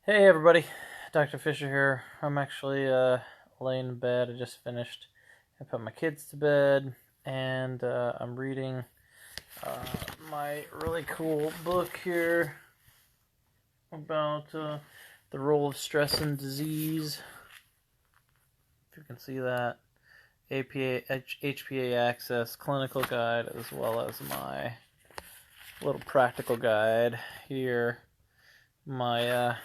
Hey everybody, Dr. Fisher here. I'm actually laying in bed. I just finished. I put my kids to bed, and I'm reading my really cool book here about the role of stress in disease. If you can see that, HPA Access Clinical Guide, as well as my little practical guide here. My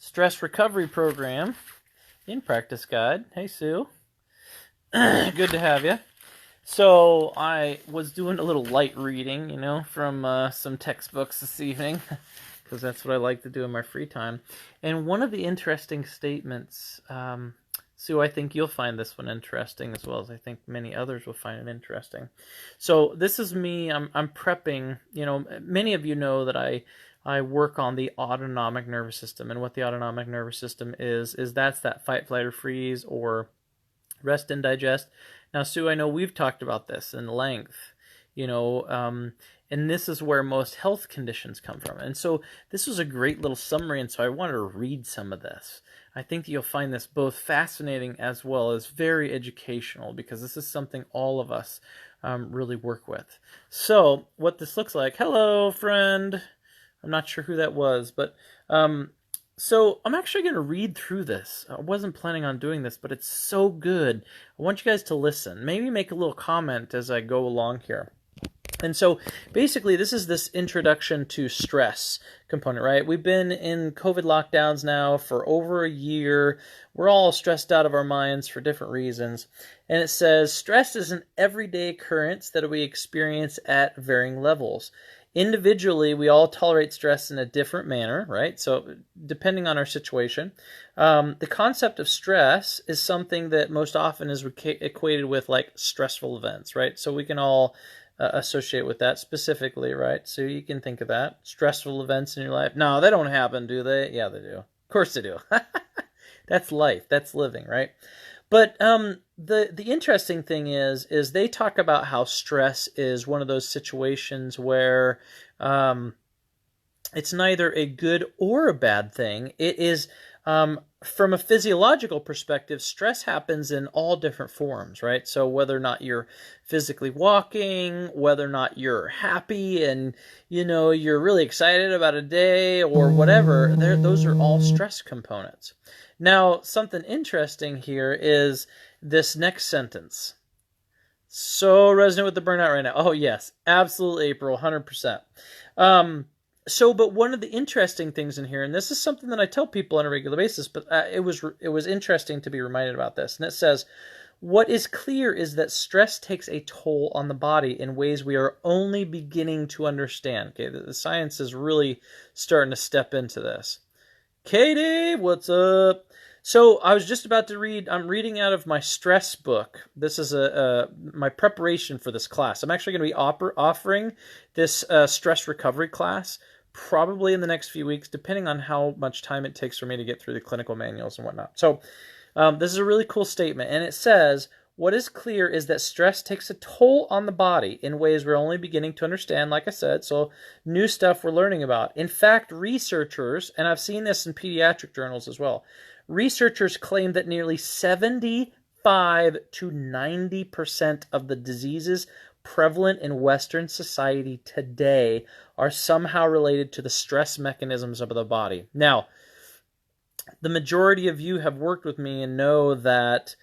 stress recovery program in practice guide. Hey Sue, good to have you. So I was doing a little light reading, from some textbooks this evening, because that's what I like to do in my free time. And one of the interesting statements, Sue, I think you'll find this one interesting, as well as I think many others will find it interesting. So this is me. I'm prepping. Many of you know that I work on the autonomic nervous system, and what the autonomic nervous system is that's that fight, flight, or freeze, or rest and digest. Now, Sue, I know we've talked about this in length, and this is where most health conditions come from. And so this was a great little summary, and so I wanted to read some of this. I think you'll find this both fascinating as well as very educational, because this is something all of us really work with. So what this looks like, hello, friend. I'm not sure who that was, but so I'm actually going to read through this. I wasn't planning on doing this, but it's so good. I want you guys to listen. Maybe make a little comment as I go along here. And so basically this is this introduction to stress component, right? We've been in COVID lockdowns now for over a year. We're all stressed out of our minds for different reasons. And it says, stress is an everyday occurrence that we experience at varying levels. Individually, we all tolerate stress in a different manner, right? So depending on our situation, the concept of stress is something that most often is equated with like stressful events, right? So we can all associate with that specifically, right? So you can think of that. Stressful events in your life. No, they don't happen, do they? Yeah, they do. Of course they do. That's life. That's living, right? But the interesting thing is they talk about how stress is one of those situations where it's neither a good or a bad thing. It is, from a physiological perspective, stress happens in all different forms, right? So whether or not you're physically walking, whether or not you're happy and, you're really excited about a day or whatever, those are all stress components. Now, something interesting here is this next sentence. So resonant with the burnout right now. Oh, yes, absolutely, April, 100%. But one of the interesting things in here, and this is something that I tell people on a regular basis, but it was interesting to be reminded about this. And it says, what is clear is that stress takes a toll on the body in ways we are only beginning to understand. Okay, the science is really starting to step into this. Katie, what's up? So I was just about to read. I'm reading out of my stress book. This is my preparation for this class. I'm actually going to be offering this stress recovery class probably in the next few weeks, depending on how much time it takes for me to get through the clinical manuals and whatnot. So this is a really cool statement, and it says, what is clear is that stress takes a toll on the body in ways we're only beginning to understand, like I said, so new stuff we're learning about. In fact, researchers, and I've seen this in pediatric journals as well, researchers claim that nearly 75 to 90% of the diseases prevalent in Western society today are somehow related to the stress mechanisms of the body. Now, the majority of you have worked with me and know that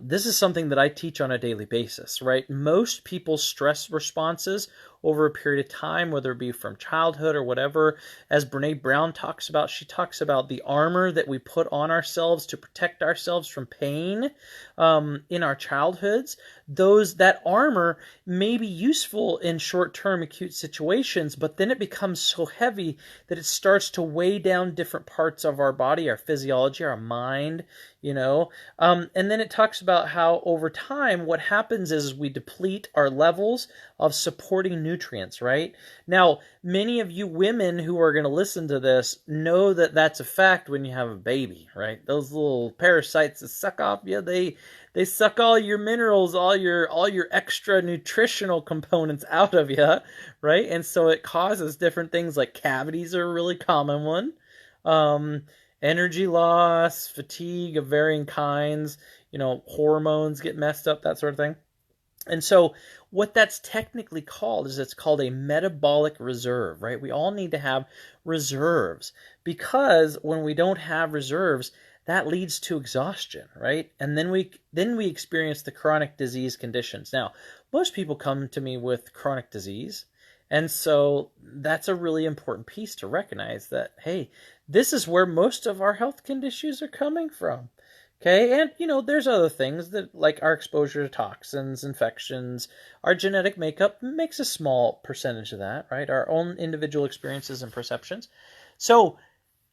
this is something that I teach on a daily basis, right? Most people's stress responses over a period of time, whether it be from childhood or whatever, as Brene Brown talks about, she talks about the armor that we put on ourselves to protect ourselves from pain in our childhoods. That armor may be useful in short-term acute situations, but then it becomes so heavy that it starts to weigh down different parts of our body, our physiology, our mind, and then it talks about how over time what happens is we deplete our levels of supporting nutrients, right? Now, many of you women who are going to listen to this know that that's a fact when you have a baby, right? Those little parasites that suck off you, they suck all your minerals, all your extra nutritional components out of you, right? And so it causes different things like cavities are a really common one. um, energy loss, fatigue of varying kinds, hormones get messed up, that sort of thing. And so what that's technically called is it's called a metabolic reserve, right? We all need to have reserves because when we don't have reserves, that leads to exhaustion, right? And then we experience the chronic disease conditions. Now, most people come to me with chronic disease, and so that's a really important piece to recognize that, hey, this is where most of our health conditions are coming from. Okay, and there's other things that, like our exposure to toxins, infections, our genetic makeup makes a small percentage of that, right? Our own individual experiences and perceptions. So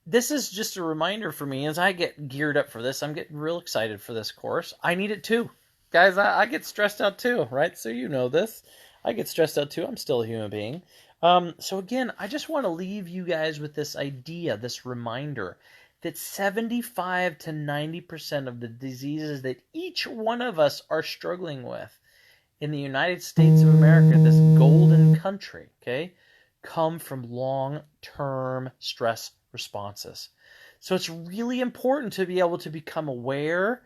this is just a reminder for me as I get geared up for this. I'm getting real excited for this course. I need it too. Guys, I get stressed out too, right? So you know this. I get stressed out too. I'm still a human being. So again, I just want to leave you guys with this idea, this reminder that 75 to 90% of the diseases that each one of us are struggling with in the United States of America, this golden country, okay, come from long-term stress responses. So it's really important to be able to become aware,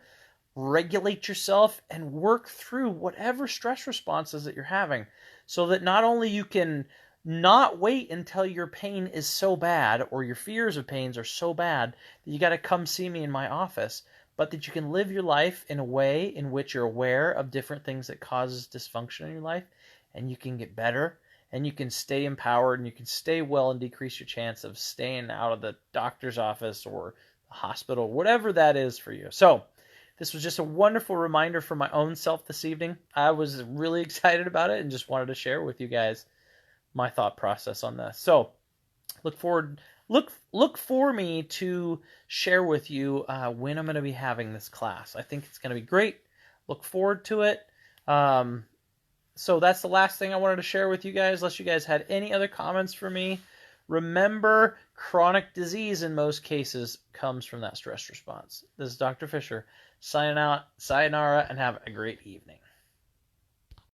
regulate yourself, and work through whatever stress responses that you're having so that not only you can not wait until your pain is so bad or your fears of pains are so bad that you got to come see me in my office, but that you can live your life in a way in which you're aware of different things that causes dysfunction in your life, and you can get better, and you can stay empowered, and you can stay well and decrease your chance of staying out of the doctor's office or the hospital, whatever that is for you. So this was just a wonderful reminder for my own self this evening. I was really excited about it and just wanted to share with you guys my thought process on this. So look for me to share with you when I'm going to be having this class. I think it's going to be great. Look forward to it. So that's the last thing I wanted to share with you guys, unless you guys had any other comments for me. Remember, chronic disease in most cases comes from that stress response. This is Dr. Fisher signing out. Sayonara, and have a great evening.